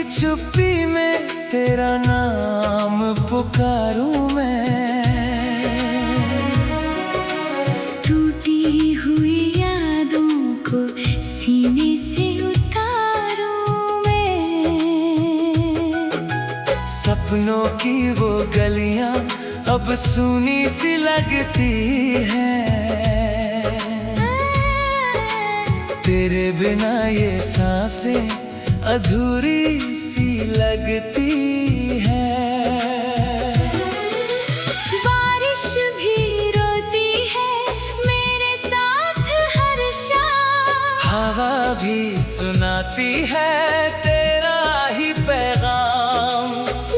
चुप्पी में तेरा नाम पुकारूं मैं। टूटी हुई यादों को सीने से उतारूं मैं। सपनों की वो गलियां अब सूनी सी लगती हैं। तेरे बिना ये सांसें अधूरी सी लगती है। बारिश भी रोती है मेरे साथ हर शाम। हवा भी सुनाती है तेरा ही पैगाम।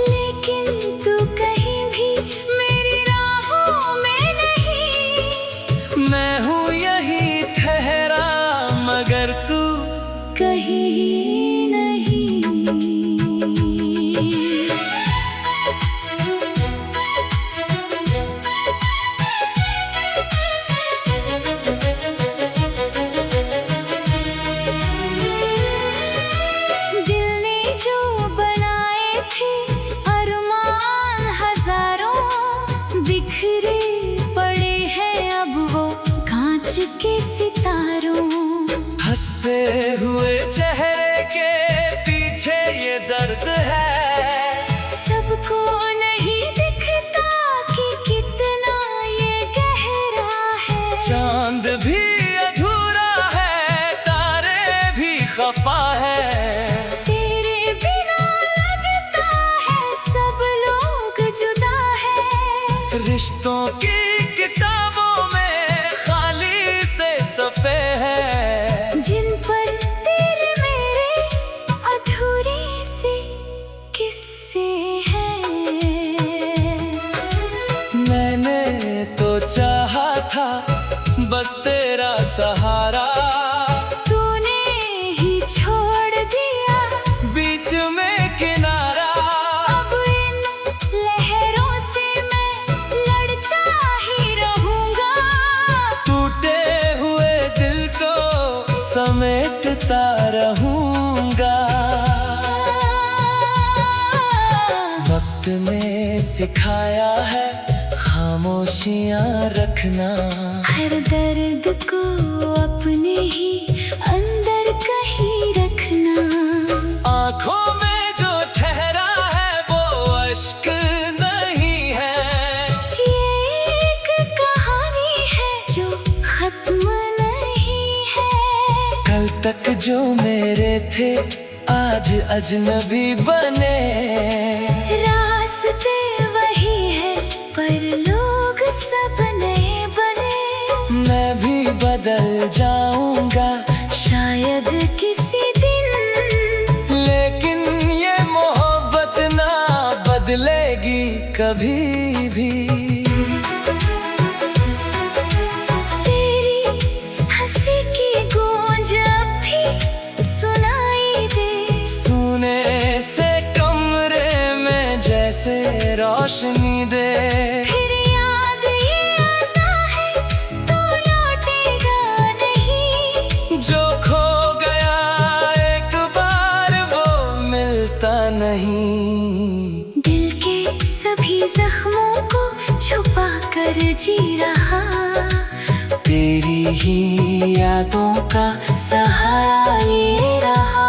लेकिन तू कहीं भी मेरी राहों में नहीं। मैं हूँ यहीं ठहरा मगर तू कहीं के सितारों। हंसते हुए चेहरे के पीछे ये दर्द है। सबको नहीं दिखता कि कितना ये गहरा है। चांद भी अधूरा है, तारे भी खफा है। तेरे बिना लगता है सब लोग जुदा है। रिश्तों की किताबों में सफ़े है जिन पर तेरे मेरे अधूरे से किस्से हैं। मैंने तो चाहा था बस तेरा सहारा। तूने ही छोड़ दिया बीच में किनारा। अब इन लहरों से मैं लड़ता ही रहूंगा। टूटे समेटता रहूंगा। वक्त ने सिखाया है खामोशियां रखना। हर दर्द को अपने ही अंदर कहीं रखना। आंखों में जो ठहरा है वो अश्क नहीं है। ये एक कहानी है जो खत्म कल तक जो मेरे थे आज अजनबी बने। रास्ते वही है पर लोग सब नए बने। मैं भी बदल जाऊंगा शायद किसी दिन। लेकिन ये मोहब्बत ना बदलेगी कभी भी। से रोशनी दे फिर याद ये आता है तो लौटेगा नहीं। जो खो गया एक बार वो मिलता नहीं। दिल के सभी जख्मों को छुपा कर जी रहा। तेरी ही यादों का सहारा ले रहा।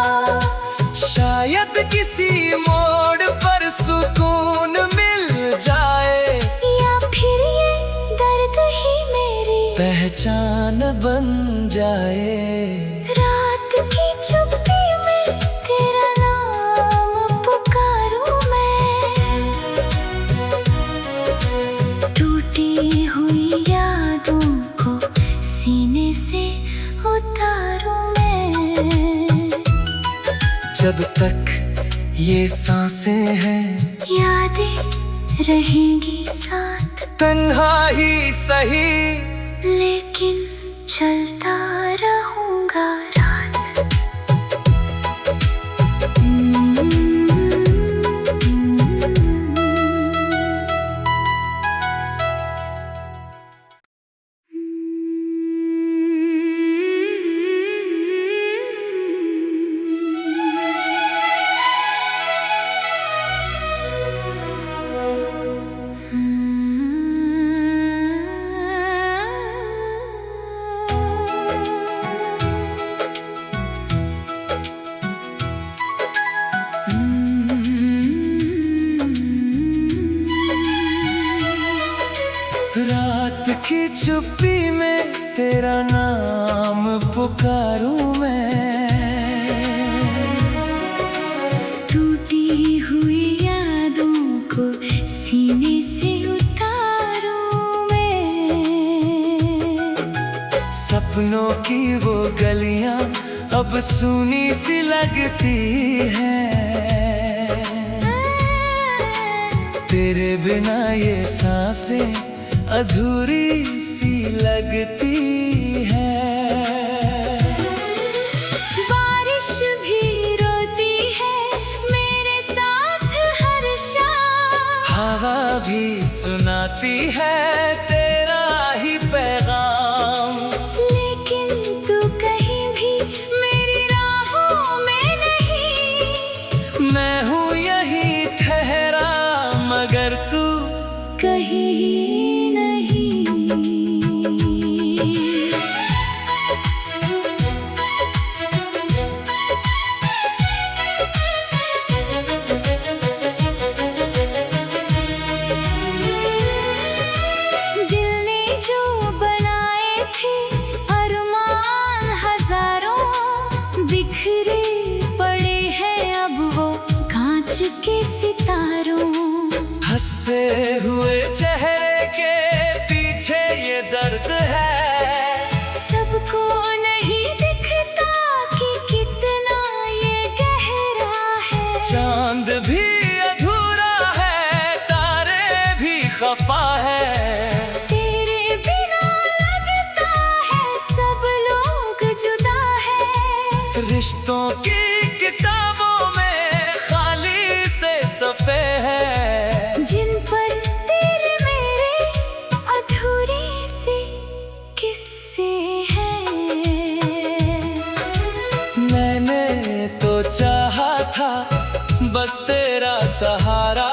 शायद किसी मोड़ पर सुकून मिल जाए या फिर ये दर्द ही मेरी पहचान बन जाए। रात की चुप्पी में तेरा नाम पुकारूं मैं। टूटी हुई यादों को सीने से उतारूं मैं। जब तक ये सांसें हैं यादें रहेंगी साथ। तन्हा ही सही लेकिन चलता रहूंगा रात। की चुप्पी में तेरा नाम पुकारूं मैं। टूटी हुई यादों को सीने से उतारूं मैं। सपनों की वो गलियां अब सूनी सी लगती हैं। तेरे बिना ये सांसें अधूरी सी लगती हैं। बारिश भी रोती है मेरे साथ हर शाम। हवा भी सुनाती है तेरा ही पैगाम। लेकिन तू कहीं भी मेरी राहों में नहीं। मैं हूँ यही ठहरा मगर तू कहीं नहीं। दिल ने जो बनाए थे अरमान हजारों, बिखरे पड़े हैं अब वो कांच के सितारों। हंसते हुए चेहरे के पीछे ये दर्द है। सबको नहीं दिखता कि कितना ये गहरा है। चांद भी अधूरा है, तारे भी खफा है। तेरे बिना लगता है सब लोग जुदा है। रिश्तों की किताबों में खाली से सफ़े हैं। जिन पर तेरे मेरे अधूरे से किस्से हैं। मैंने तो चाहा था बस तेरा सहारा।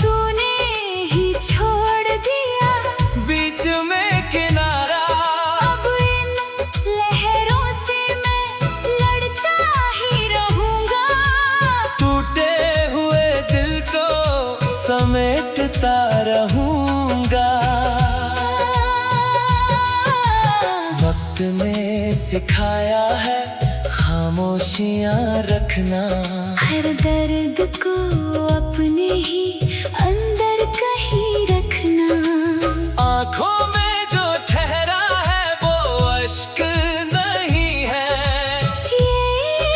तूने ही छोड़ दिया बीच में किनारा। अब इन लहरों से मैं लड़ता ही रहूंगा। टूटे हुए दिल को समेटता रहूंगा। वक्त ने सिखाया है खामोशियां रखना। हर दर्द को अपने ही अंदर कहीं रखना। आँखों में जो ठहरा है वो अश्क नहीं है। ये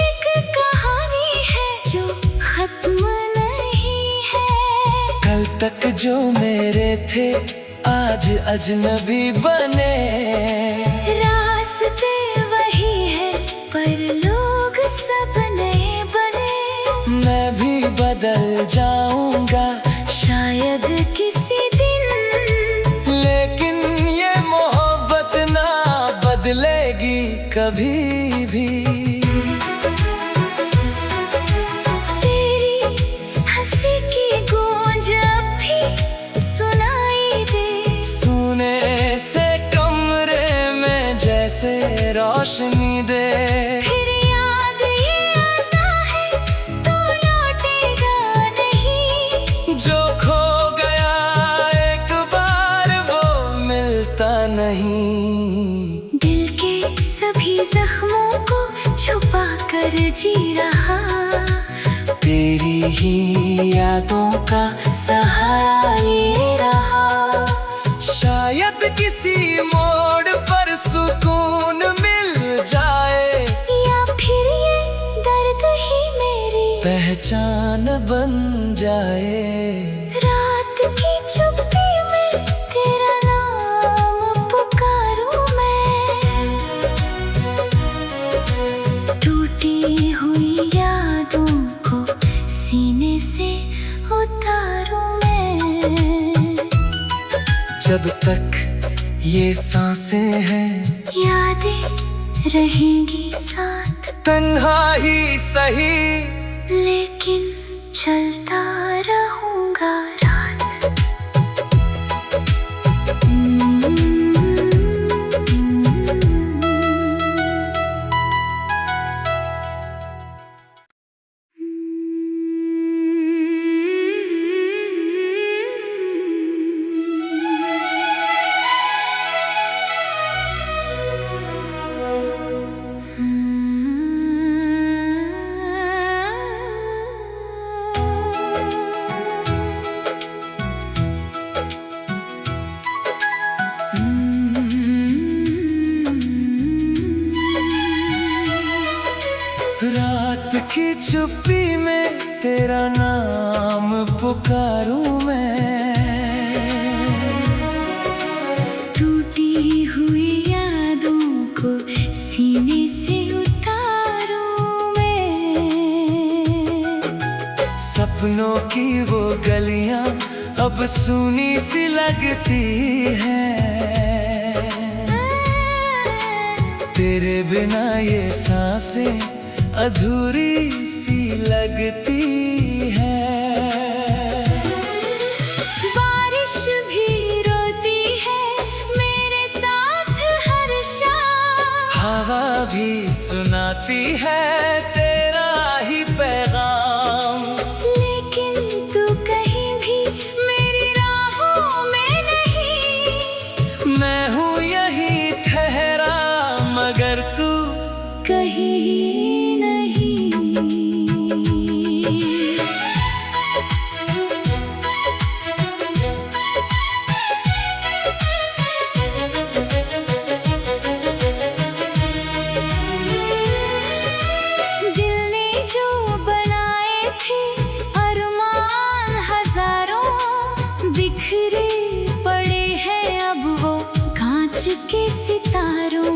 एक कहानी है जो खत्म नहीं है। कल तक जो मेरे थे आज अजनबी बने। रास्ते वही है पर लोग सब नए बने। मैं भी बदल जाऊंगा शायद किसी दिन, लेकिन ये मोहब्बत ना बदलेगी कभी भी। तेरी हंसी की गूंज अब भी सुनाई दे। सोने से कमरे में जैसे रोशनी दे। फिर याद ये आता है तो लौटेगा नहीं। जो खो गया एक बार वो मिलता नहीं। दिल के सभी जख्मों को छुपा कर जी रहा। तेरी ही यादों का सहारा ले रहा। शायद किसी मोड़ पर सुकून मिल जाए। या फिर ये दर्द ही मेरी पहचान बन जाए। रात की चुप्पी में तेरा नाम पुकारूं मैं। टूटी हुई यादों को सीने से उतारूं मैं। जब तक ये सांसें हैं यादें रहेंगी साथ। तन्हा ही सही लेकिन चलता रहूंगा रात। में तेरा नाम पुकारूं मैं। टूटी हुई यादों को सीने से उतारूं मैं। सपनों की वो गलियां अब सूनी सी लगती हैं। तेरे बिना ये सांसें अधूरी सी लगती है। बारिश भी रोती है मेरे साथ हर शाम। हवा भी सुनाती है तेरा ही पैगाम। लेकिन तू कहीं भी मेरी राहों में नहीं। मैं हूँ यहीं ठहरा मगर तू कहीं नहीं। दिल ने जो बनाए थे अरमान हजारों, बिखरे पड़े हैं अब वो कांच के सितारों।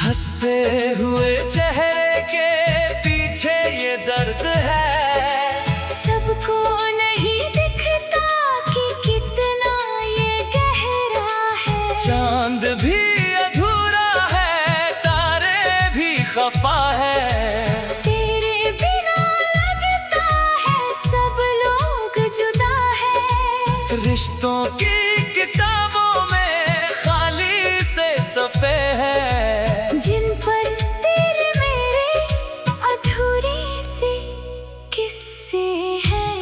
हंसते हुए चेहरे के पीछे ये दर्द है। सबको नहीं दिखता कि कितना ये गहरा है। चांद भी अधूरा है, तारे भी खफा है। तेरे बिना लगता है सब लोग जुदा है। रिश्तों की किताबों में खाली से सफ़े है। जिन पर तेरे मेरे अधूरे से किस्से हैं।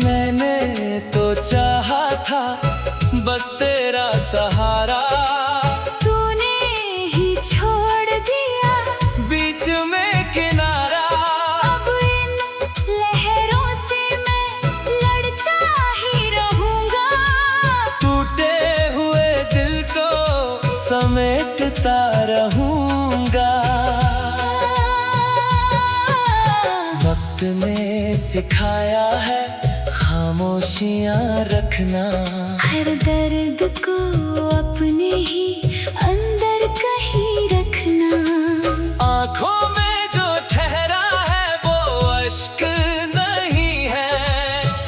मैंने तो चाहा था बस तेरा सहारा। तूने ही छोड़ दिया बीच में किनारा। अब इन लहरों से मैं लड़ता ही रहूंगा। टूटे हुए दिल को समेटता रहूंगा। वक्त ने सिखाया है खामोशियां रखना। हर दर्द को अपने ही अंदर कहीं रखना। आँखों में जो ठहरा है वो अश्क नहीं है।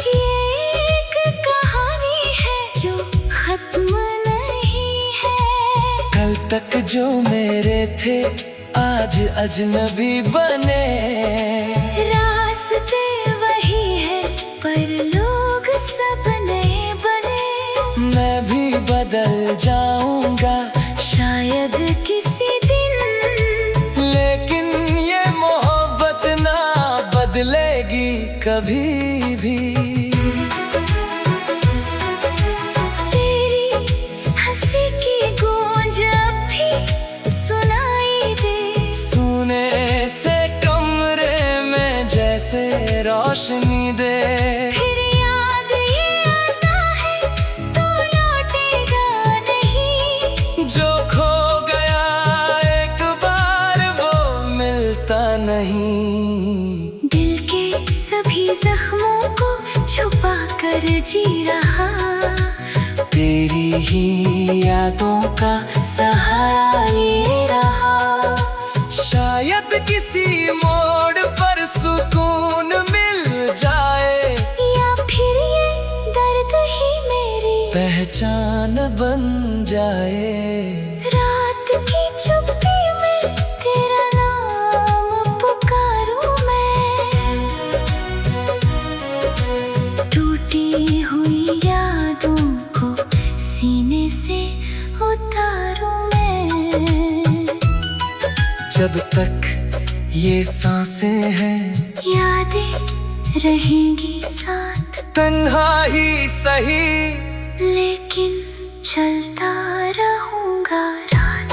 ये एक कहानी है जो खत्म नहीं है। कल तक जो मेरे थे आज अजनबी बने। रास्ते वही है पर लोग सब नए बने। मैं भी बदल जाऊंगा शायद किसी दिन, लेकिन ये मोहब्बत ना बदलेगी कभी भी। तेरी हंसी की गूंज अब भी सुनाई दे। सोने से कमरे में जैसे रोशनी दे। फिर याद ये आता है तो लौटेगा नहीं। जो खो गया एक बार वो मिलता नहीं। दिल के सभी जख्मों को छुपा कर जी रहा। तेरी ही यादों का सहारा ले रहा। शायद किसी मोड़ पर सुकून मिल जाए। या फिर ये दर्द ही मेरी पहचान बन जाए। रात की चुप्पी में तेरा नाम पुकारूं मैं। टूटी हुई यादों को सीने से उतारूं मैं। जब तक ये सांसें हैं यादें रहेंगी साथ। तन्हा ही सही लेकिन चलता रहूंगा रात।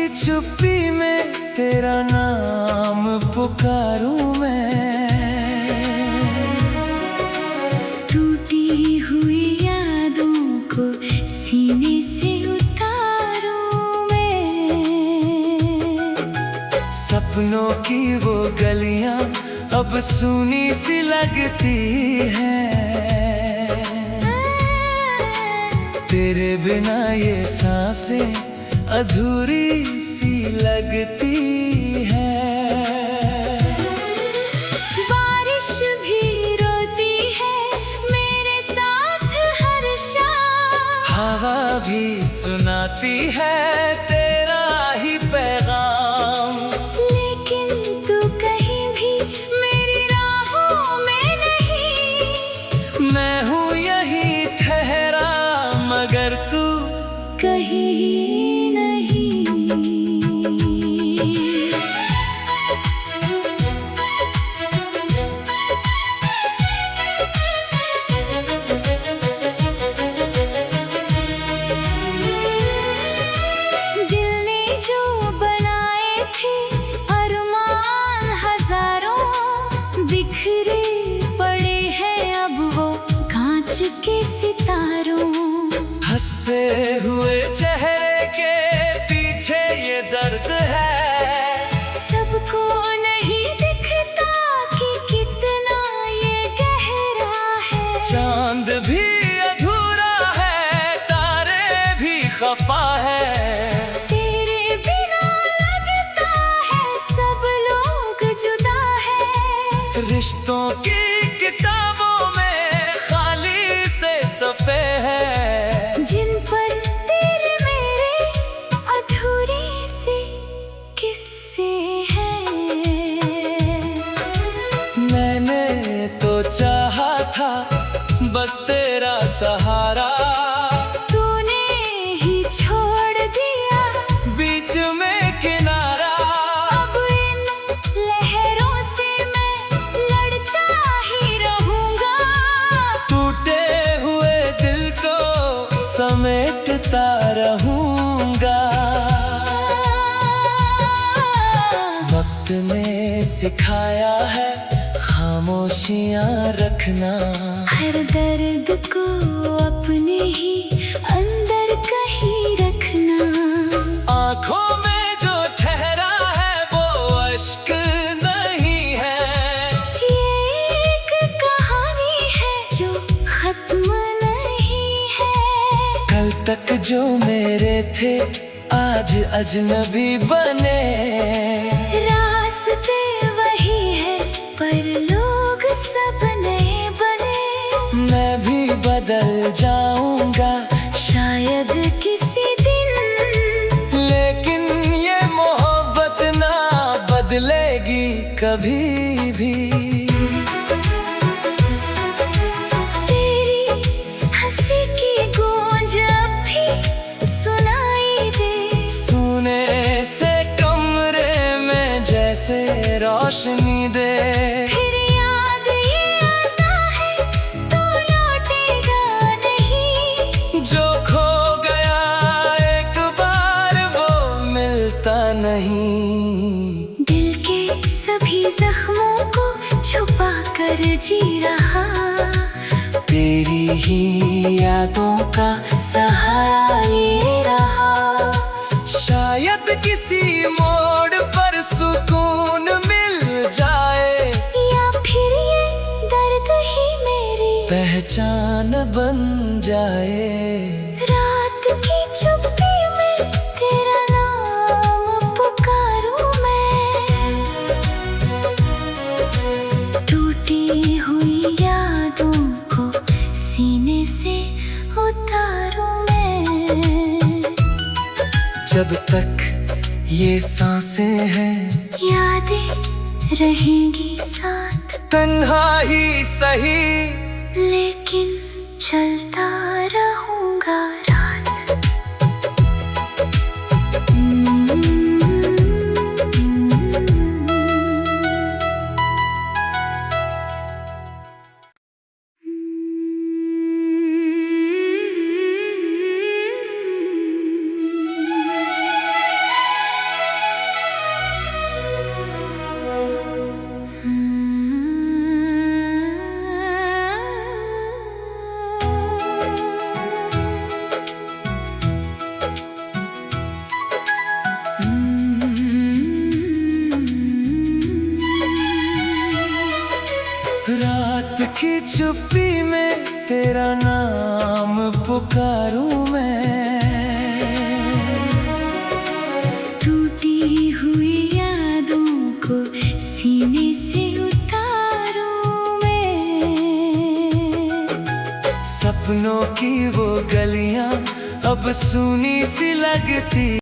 चुप्पी में तेरा नाम पुकारूं मैं। टूटी हुई यादों को सीने से उतारूं मैं। सपनों की वो गलियां अब सूनी सी लगती हैं। तेरे बिना ये सांसें अधूरी सी लगती है। बारिश भी रोती है मेरे साथ हर शाम। हवा भी सुनाती है तेरा ही पैगाम। लेकिन तू कहीं भी मेरी राहों में नहीं। मैं हूँ यहीं ठहरा मगर तू कहीं नहीं। दिल ने जो बनाए थे अरमान हजारों, बिखरे पड़े हैं अब वो कांच के सितारों। हंसते हुए चेहरे के पीछे ये दर्द है। सबको नहीं दिखता कि कितना ये गहरा है। चांद भी अधूरा है, तारे भी खफा है। तेरे बिना लगता है सब लोग जुदा है। रिश्तों की किताबों में खाली से सफ़े है। जिन पर तेरे मेरे अधूरे से किस्से हैं। मैंने तो चाहा था बस तेरा सहारा। तूने ही छोड़ दिया बीच में किनारा। अब इन लहरों से मैं लड़ता ही रहूंगा। टूटे हुए दिल को समेटता रहूंगा। वक्त ने सिखाया है खामोशियां रखना। हर दर्द को अपने ही अंदर कहीं रखना। आँखों में जो ठहरा है वो अश्क नहीं है। ये एक कहानी है जो खत्म नहीं है। कल तक जो मेरे थे आज अजनबी बने। रास्ते वही है पर लोग सब नए बने। मैं भी बदल जाऊंगा शायद किसी दिन, लेकिन ये मोहब्बत ना बदलेगी कभी भी। तेरी हंसी की गूंज अब भी सुनाई दे। सोने से कमरे में जैसे रोशनी दे। फिर याद ये आता है तो लौटेगा नहीं। जो खो गया एक बार वो मिलता नहीं। दिल के सभी जख्मों को छुपा कर जी रहा। तेरी ही यादों का सहारा ले रहा। शायद किसी मोड़ पर सुकून मिल जाए। या फिर ये दर्द ही मेरी पहचान बन जाए। रात की चुप्पी में तेरा नाम पुकारूं मैं। टूटी हुई यादों को सीने से उतारूं मैं। जब तक ये सांसें हैं यादें रहेंगी साथ। तन्हाई सही लेकिन चलता रहूंगा रात। चुप्पी में तेरा नाम पुकारूं मैं। टूटी हुई यादों को सीने से उतारूं मैं। सपनों की वो गलियां अब सूनी सी लगती